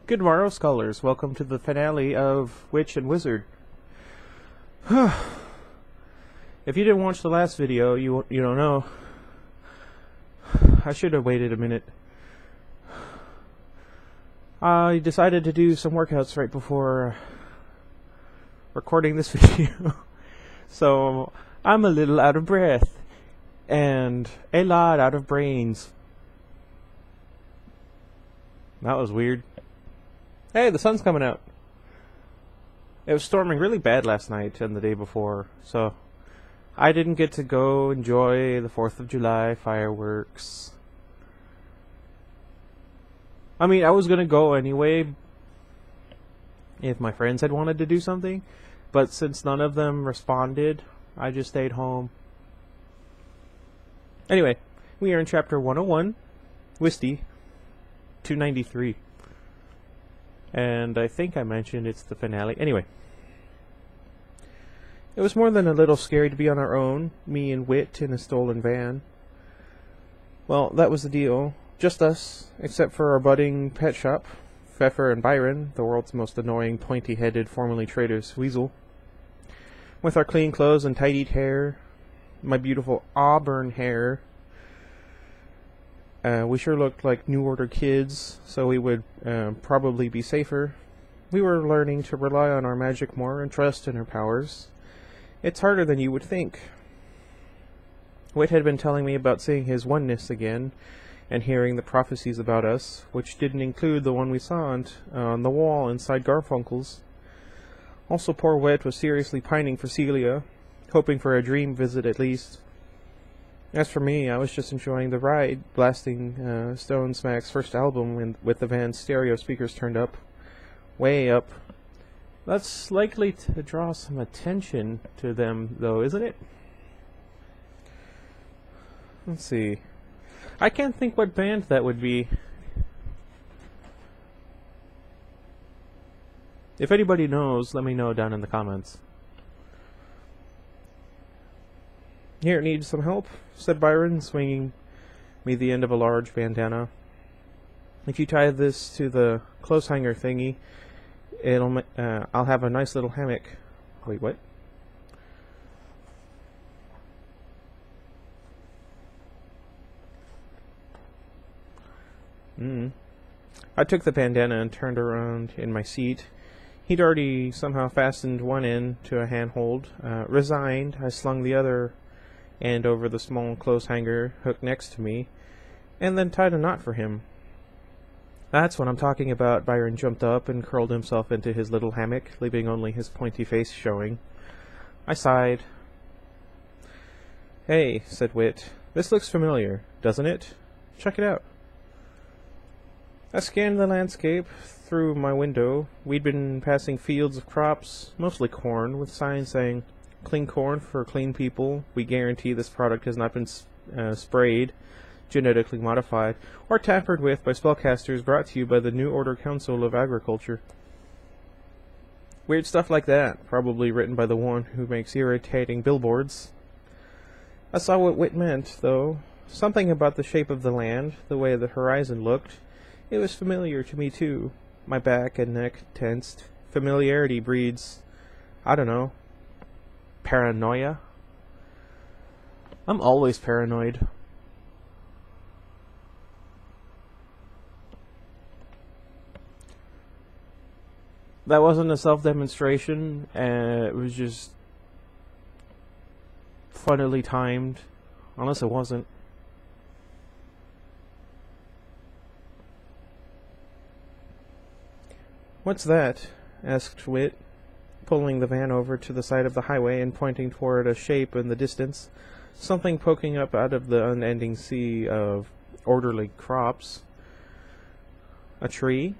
Good morrow, scholars. Welcome to the finale of Witch and Wizard. If you didn't watch the last video, you don't know. I should have waited a minute. I decided to do some workouts right before recording this video. So I'm a little out of breath and a lot out of brains. That was weird. Hey, the sun's coming out. It was storming really bad last night and the day before, so I didn't get to go enjoy the 4th of July fireworks. I mean, I was gonna go anyway if my friends had wanted to do something, but since none of them responded, I just stayed home. Anyway, we are in chapter 101, Wisty, 293. And I think I mentioned it's the finale. Anyway. It was more than a little scary to be on our own, me and Wit in a stolen van. Well, that was the deal. Just us, except for our budding pet shop, Pfeffer and Byron, the world's most annoying, pointy-headed, formerly traitorous weasel. With our clean clothes and tidied hair, my beautiful auburn hair, we sure looked like New Order kids, so we would probably be safer. We were learning to rely on our magic more and trust in her powers. It's harder than you would think. Wit had been telling me about seeing his oneness again, and hearing the prophecies about us, which didn't include the one we saw on the wall inside Garfunkel's. Also, poor Wit was seriously pining for Celia, hoping for a dream visit at least. As for me, I was just enjoying the ride, blasting Stone Smack's first album with the van's stereo speakers turned up. Way up. That's likely to draw some attention to them, though, isn't it? Let's see. I can't think what band that would be. If anybody knows, let me know down in the comments. Here, need some help? Said Byron, swinging me the end of a large bandana. If you tie this to the clothes hanger thingy, I'll have a nice little hammock. Wait, what? I took the bandana and turned around in my seat. He'd already somehow fastened one end to a handhold. Resigned, I slung the other end over the small clothes hanger hooked next to me, and then tied a knot for him. That's what I'm talking about. Byron jumped up and curled himself into his little hammock, leaving only his pointy face showing. I sighed. Hey, said Wit, this looks familiar, doesn't it? Check it out. I scanned the landscape through my window. We'd been passing fields of crops, mostly corn, with signs saying, "Clean corn for clean people. We guarantee this product has not been sprayed, genetically modified, or tampered with by spellcasters, brought to you by the New Order Council of Agriculture." Weird stuff like that, probably written by the one who makes irritating billboards. I saw what Wit meant, though. Something about the shape of the land, the way the horizon looked. It was familiar to me, too. My back and neck tensed. Familiarity breeds, I don't know, paranoia? I'm always paranoid. That wasn't a self-demonstration, it was just funnily timed, unless it wasn't. What's that? Asked Wit, pulling the van over to the side of the highway and pointing toward a shape in the distance, something poking up out of the unending sea of orderly crops. A tree?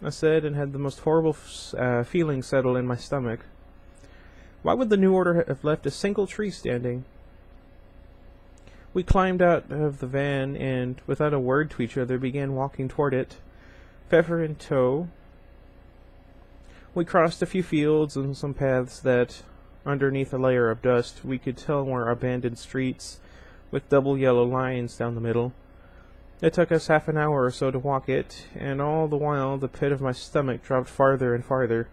I said, and had the most horrible feeling settle in my stomach. Why would the New Order have left a single tree standing? We climbed out of the van and, without a word to each other, began walking toward it, Pfeffer in tow. We crossed a few fields and some paths that, underneath a layer of dust, we could tell were abandoned streets with double yellow lines down the middle. It took us half an hour or so to walk it, and all the while the pit of my stomach dropped farther and farther.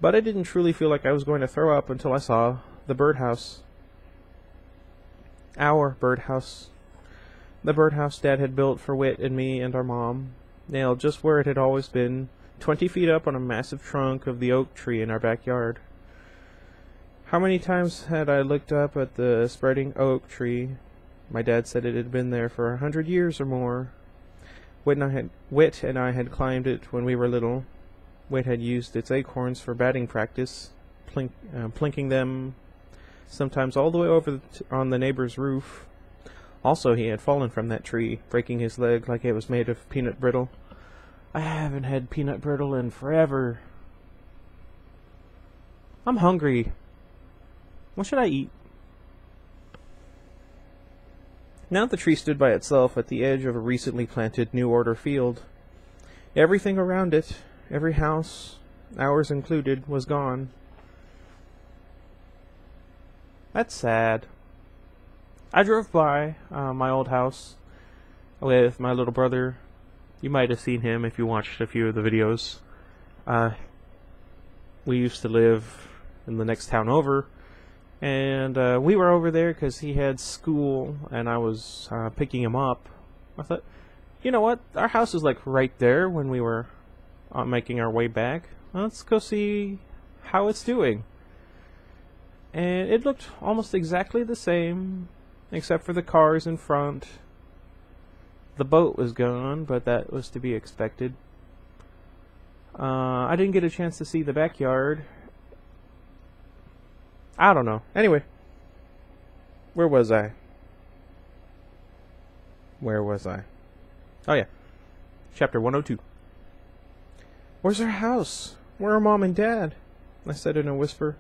But I didn't truly feel like I was going to throw up until I saw the birdhouse. Our birdhouse. The birdhouse Dad had built for Whit and me and our mom, nailed just where it had always been, 20 feet up on a massive trunk of the oak tree in our backyard. How many times had I looked up at the spreading oak tree? My dad said it had been there for 100 years or more. Whit and I had climbed it when we were little. Whit had used its acorns for batting practice, plinking them sometimes all the way over on the neighbor's roof. Also, he had fallen from that tree, breaking his leg like it was made of peanut brittle. I haven't had peanut brittle in forever. I'm hungry. What should I eat? Now the tree stood by itself at the edge of a recently planted New Order field. Everything around it, every house, ours included, was gone. That's sad. I drove by my old house with my little brother. You might have seen him if you watched a few of the videos. We used to live in the next town over, and we were over there because he had school, and I was picking him up. I thought, you know what? Our house is like right there when we were making our way back. Let's go see how it's doing. And it looked almost exactly the same, except for the cars in front. The boat was gone, but that was to be expected. I didn't get a chance to see the backyard. I don't know. Anyway, where was I? Oh yeah, chapter 102. Where's our house? Where are Mom and Dad? I said in a whisper.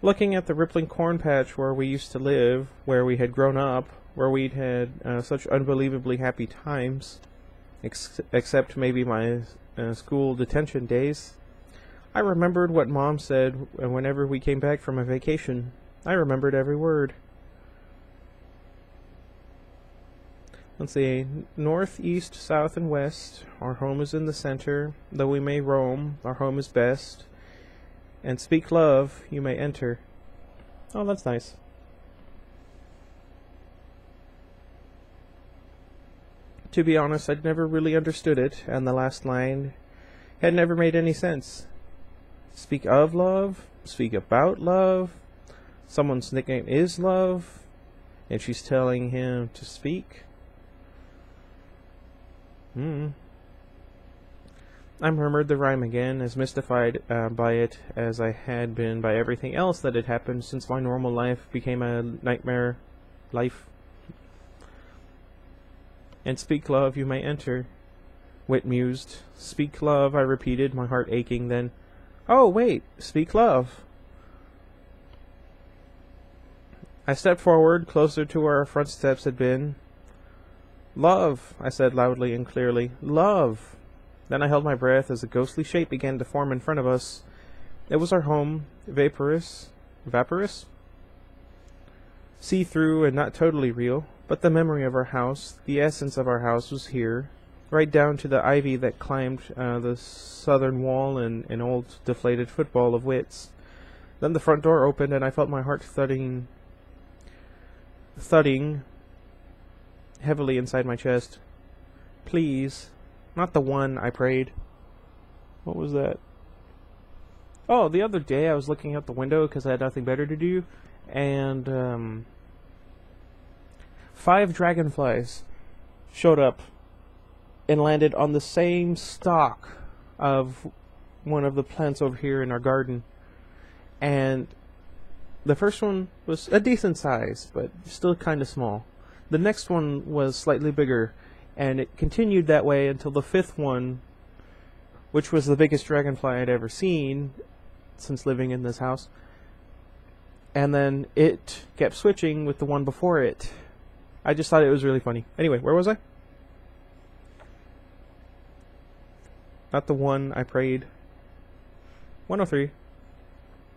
Looking at the rippling corn patch where we used to live, where we had grown up, where we'd had such unbelievably happy times, except maybe my school detention days. I remembered what Mom said whenever we came back from a vacation. I remembered every word. Let's see, north, east, south, and west. Our home is in the center. Though we may roam, our home is best. And speak love, you may enter. Oh, that's nice. To be honest, I'd never really understood it, and the last line had never made any sense. Speak of love, speak about love. Someone's nickname is Love, and she's telling him to speak. I murmured the rhyme again, as mystified by it as I had been by everything else that had happened since my normal life became a nightmare life. And speak love, you may enter, Whit mused. Speak love, I repeated, my heart aching then. Oh, wait, speak love. I stepped forward, closer to where our front steps had been. Love, I said loudly and clearly. Love. Then I held my breath as a ghostly shape began to form in front of us. It was our home, vaporous, see-through and not totally real, but the memory of our house, the essence of our house was here, right down to the ivy that climbed the southern wall and an old deflated football of Whit's. Then the front door opened and I felt my heart thudding heavily inside my chest. Please. Not the one, I prayed. What was that? Oh, the other day I was looking out the window because I had nothing better to do, and 5 dragonflies showed up and landed on the same stalk of one of the plants over here in our garden. And the first one was a decent size, but still kind of small. The next one was slightly bigger, and it continued that way until the 5th one, which was the biggest dragonfly I'd ever seen since living in this house. And then it kept switching with the one before it. I just thought it was really funny. Anyway, where was I? Not the one I prayed. 103.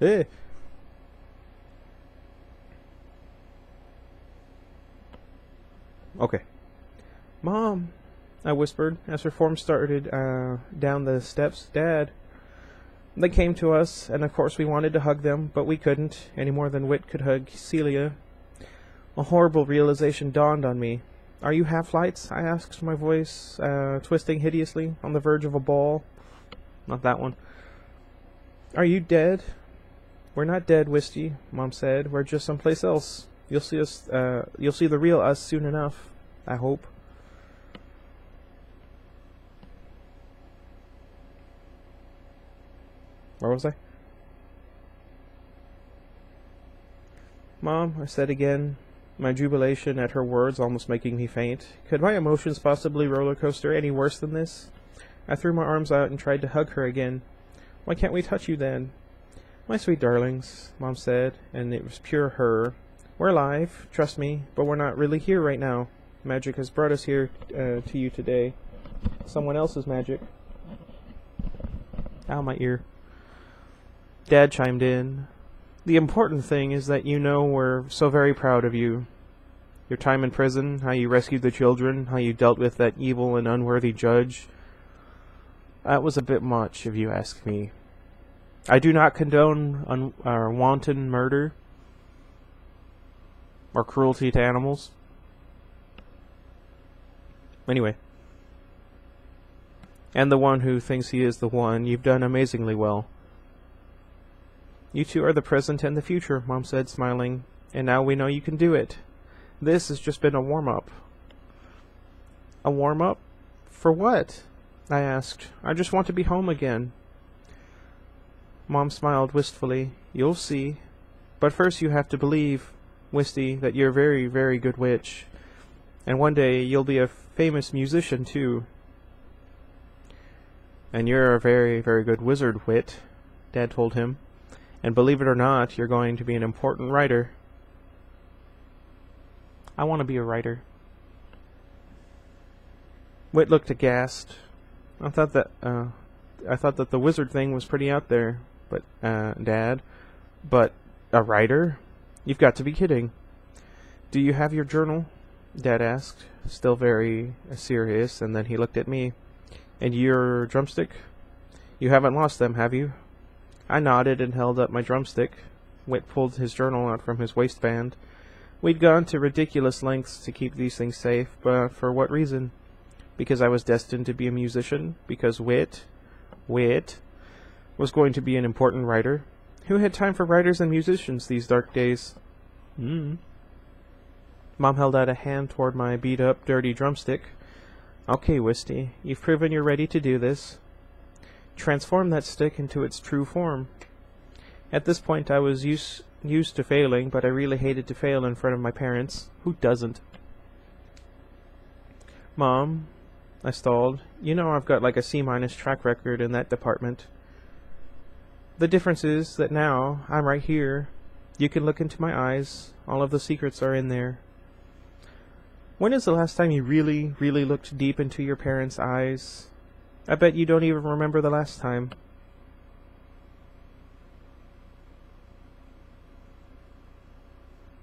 Eh. Okay. Mom, I whispered as her form started down the steps. Dad. They came to us, and of course we wanted to hug them, but we couldn't, any more than Whit could hug Celia. A horrible realization dawned on me. Are you half-lights? I asked, my voice twisting hideously, on the verge of a bawl. Not that one. Are you dead? We're not dead, Wisty, Mom said. We're just someplace else. You'll see us. You'll see the real us soon enough. I hope. Where was I? Mom, I said again, my jubilation at her words almost making me faint. Could my emotions possibly roller coaster any worse than this? I threw my arms out and tried to hug her again. Why can't we touch you then? My sweet darlings, Mom said, and it was pure her. We're alive, trust me, but we're not really here right now. Magic has brought us here to you today. Someone else's magic. Ow, my ear. Dad chimed in. The important thing is that you know we're so very proud of you. Your time in prison, how you rescued the children, how you dealt with that evil and unworthy judge. That was a bit much, if you ask me. I do not condone wanton murder or cruelty to animals. Anyway. And the one who thinks he is the one, you've done amazingly well. You two are the present and the future, Mom said, smiling, and now we know you can do it. This has just been a warm-up. A warm-up? For what? I asked. I just want to be home again. Mom smiled wistfully. You'll see. But first you have to believe, Wisty, that you're a very, very good witch. And one day you'll be a famous musician, too. And you're a very, very good wizard, Whit, Dad told him. And believe it or not, you're going to be an important writer. I want to be a writer. Whit looked aghast. I thought that the wizard thing was pretty out there, but Dad, but a writer? You've got to be kidding. Do you have your journal? Dad asked, still very serious, and then he looked at me. And your drumstick? You haven't lost them, have you? I nodded and held up my drumstick. Whit pulled his journal out from his waistband. We'd gone to ridiculous lengths to keep these things safe, but for what reason? Because I was destined to be a musician? Because Whit was going to be an important writer? Who had time for writers and musicians these dark days? Mom held out a hand toward my beat-up, dirty drumstick. Okay, Wisty, you've proven you're ready to do this. Transform that stick into its true form. At this point I was used to failing, but I really hated to fail in front of my parents. Who doesn't? Mom, I stalled. You know I've got like a C- track record in that department. The difference is that now I'm right here. You can look into my eyes. All of the secrets are in there. When is the last time you really, really looked deep into your parents' eyes? I bet you don't even remember the last time.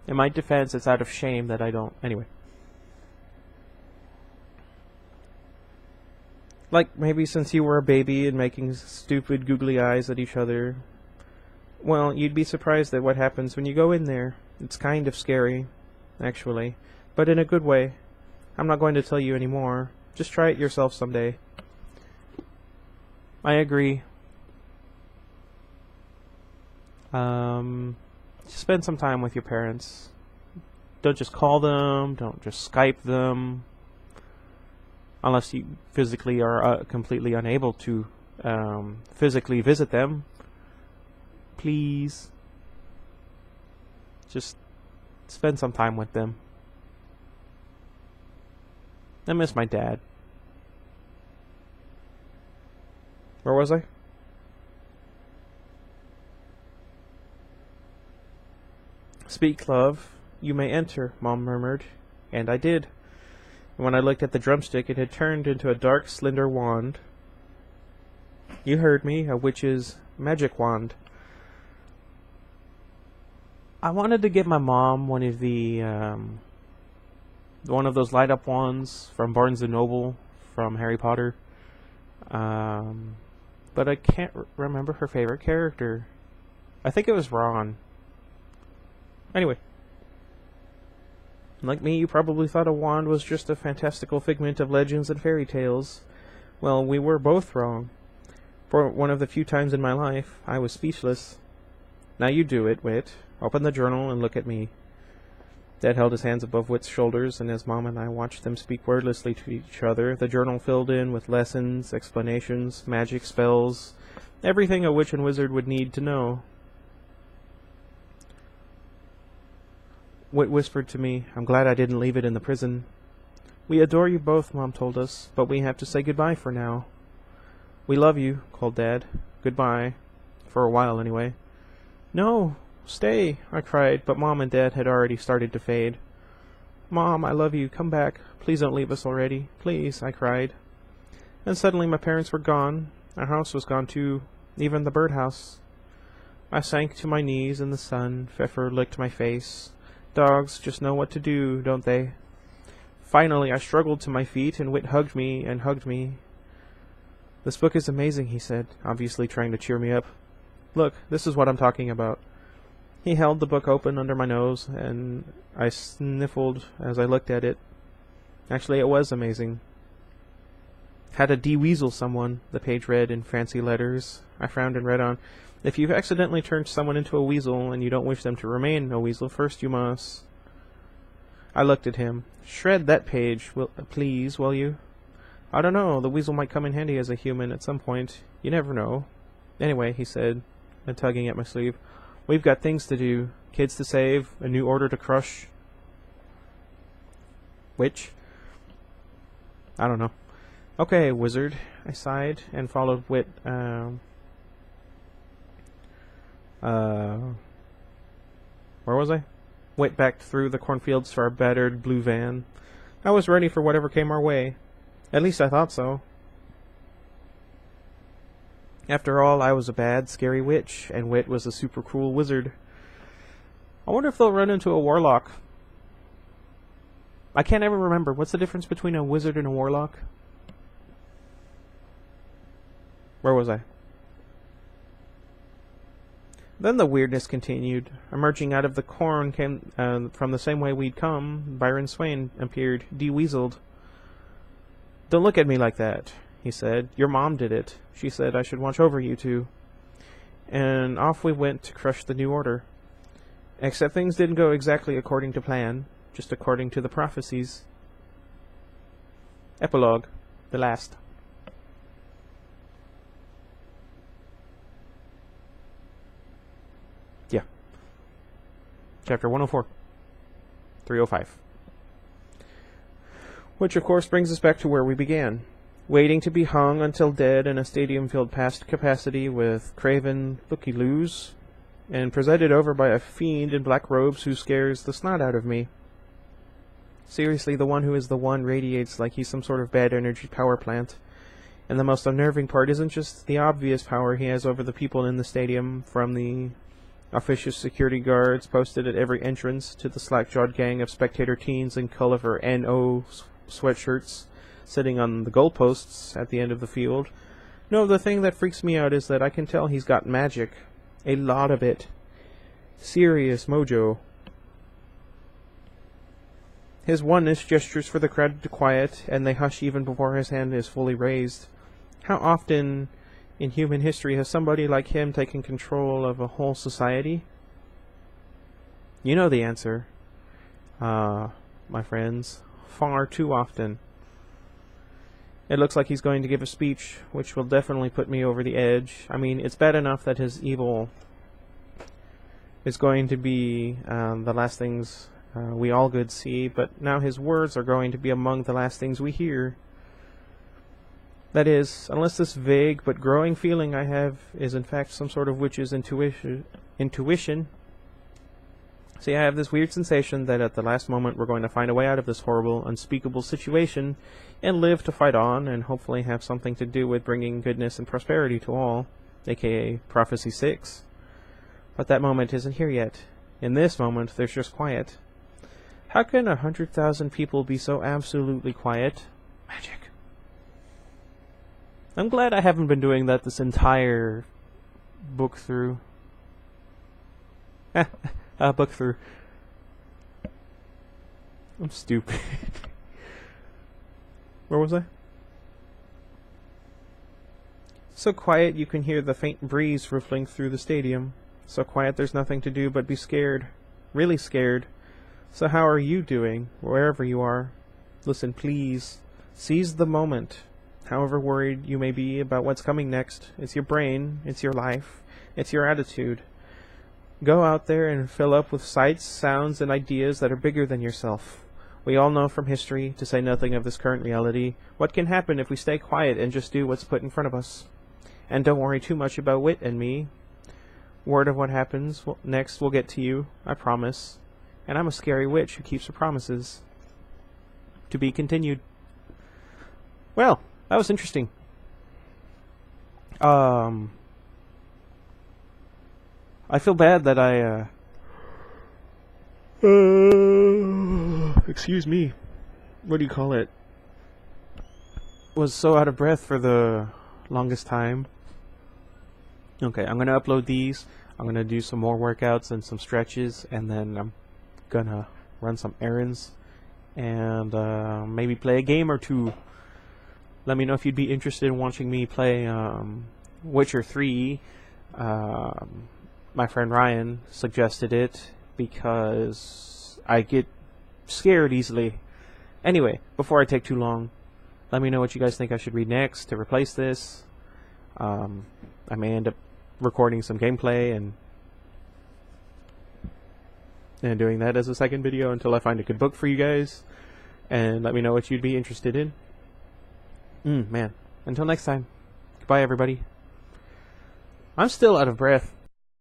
In my defense, it's out of shame that I don't. Anyway. Like, maybe since you were a baby and making stupid googly eyes at each other. Well, you'd be surprised at what happens when you go in there. It's kind of scary, actually. But in a good way. I'm not going to tell you anymore. Just try it yourself someday. I agree. Spend some time with your parents. Don't just call them. Don't just Skype them. Unless you physically are completely unable to physically visit them. Please. Just spend some time with them. I miss my dad. Where was I? Speak, love. You may enter, Mom murmured. And I did. And when I looked at the drumstick, it had turned into a dark, slender wand. You heard me, a witch's magic wand. I wanted to get my mom one of the One of those light-up wands from Barnes & Noble from Harry Potter. But I can't remember her favorite character. I think it was Ron. Anyway. Like me, you probably thought a wand was just a fantastical figment of legends and fairy tales. Well, we were both wrong. For one of the few times in my life, I was speechless. Now you do it, Whit. Open the journal and look at me. Dad held his hands above Whit's shoulders, and as Mom and I watched them speak wordlessly to each other, the journal filled in with lessons, explanations, magic spells, everything a witch and wizard would need to know. Whit whispered to me, "I'm glad I didn't leave it in the prison." "We adore you both," Mom told us, "but we have to say goodbye for now." "We love you," called Dad. "Goodbye. For a while, anyway." "No, stay," I cried, but Mom and Dad had already started to fade. "Mom, I love you. Come back. Please don't leave us already. Please," I cried. And suddenly my parents were gone. Our house was gone too, even the birdhouse. I sank to my knees in the sun. Pfeffer licked my face. Dogs just know what to do, don't they? Finally, I struggled to my feet, and Whit hugged me and hugged me. "This book is amazing," he said, obviously trying to cheer me up. "Look, this is what I'm talking about." He held the book open under my nose, and I sniffled as I looked at it. Actually, it was amazing. "How to de-weasel someone," the page read in fancy letters. I frowned and read on. "If you've accidentally turned someone into a weasel and you don't wish them to remain a weasel, first you must..." I looked at him. "Shred that page, please, will you?" "I don't know. The weasel might come in handy as a human at some point. You never know." "Anyway," he said, and tugging at my sleeve, "we've got things to do. Kids to save. A new order to crush." "Which?" "I don't know." "Okay, wizard," I sighed, and followed Whit, where was I? Went back through the cornfields to our battered blue van. I was ready for whatever came our way. At least I thought so. After all, I was a bad, scary witch, and Whit was a super cool wizard. I wonder if they'll run into a warlock. I can't ever remember. What's the difference between a wizard and a warlock? Where was I? Then the weirdness continued. Emerging out of the corn came from the same way we'd come. Byron Swain appeared, de-weaseled. "Don't look at me like that," he said. "Your mom did it. She said I should watch over you two." And off we went to crush the new order. Except things didn't go exactly according to plan, just according to the prophecies. Epilogue. The last. Yeah. Chapter 104. 305. Which, of course, brings us back to where we began. Waiting to be hung until dead in a stadium filled past capacity with craven looky-loos, and presided over by a fiend in black robes who scares the snot out of me. Seriously, the one who is the one radiates like he's some sort of bad energy power plant. And the most unnerving part isn't just the obvious power he has over the people in the stadium, from the officious security guards posted at every entrance to the slack-jawed gang of spectator teens in colorful NO sweatshirts sitting on the goalposts at the end of the field. No, the thing that freaks me out is that I can tell he's got magic. A lot of it. Serious mojo. His oneness gestures for the crowd to quiet, and they hush even before his hand is fully raised. How often in human history has somebody like him taken control of a whole society? You know the answer. My friends. Far too often. It looks like he's going to give a speech, which will definitely put me over the edge. I mean, it's bad enough that his evil is going to be the last things we all good see, but now his words are going to be among the last things we hear. That is, unless this vague but growing feeling I have is in fact some sort of witch's intuition. See, I have this weird sensation that at the last moment we're going to find a way out of this horrible, unspeakable situation and live to fight on and hopefully have something to do with bringing goodness and prosperity to all, aka Prophecy 6. But that moment isn't here yet. In this moment, there's just quiet. How can 100,000 people be so absolutely quiet? Magic. I'm glad I haven't been doing that this entire book through. Book through. I'm stupid. Where was I? So quiet you can hear the faint breeze rippling through the stadium. So quiet there's nothing to do but be scared. Really scared. So how are you doing, wherever you are? Listen, please. Seize the moment. However worried you may be about what's coming next, it's your brain, it's your life, it's your attitude. Go out there and fill up with sights, sounds, and ideas that are bigger than yourself. We all know from history, to say nothing of this current reality, what can happen if we stay quiet and just do what's put in front of us. And don't worry too much about Wit and me. Word of what happens next will get to you, I promise. And I'm a scary witch who keeps her promises. To be continued. Well, that was interesting. I feel bad that I, excuse me. What do you call it? Was so out of breath for the longest time. Okay, I'm gonna upload these. I'm gonna do some more workouts and some stretches, and then I'm gonna run some errands and maybe play a game or two. Let me know if you'd be interested in watching me play Witcher 3. My friend Ryan suggested it because I get scared easily. Anyway, before I take too long, let me know what you guys think I should read next to replace this. I may end up recording some gameplay and doing that as a second video until I find a good book for you guys. And let me know what you'd be interested in. Man. Until next time. Goodbye, everybody. I'm still out of breath.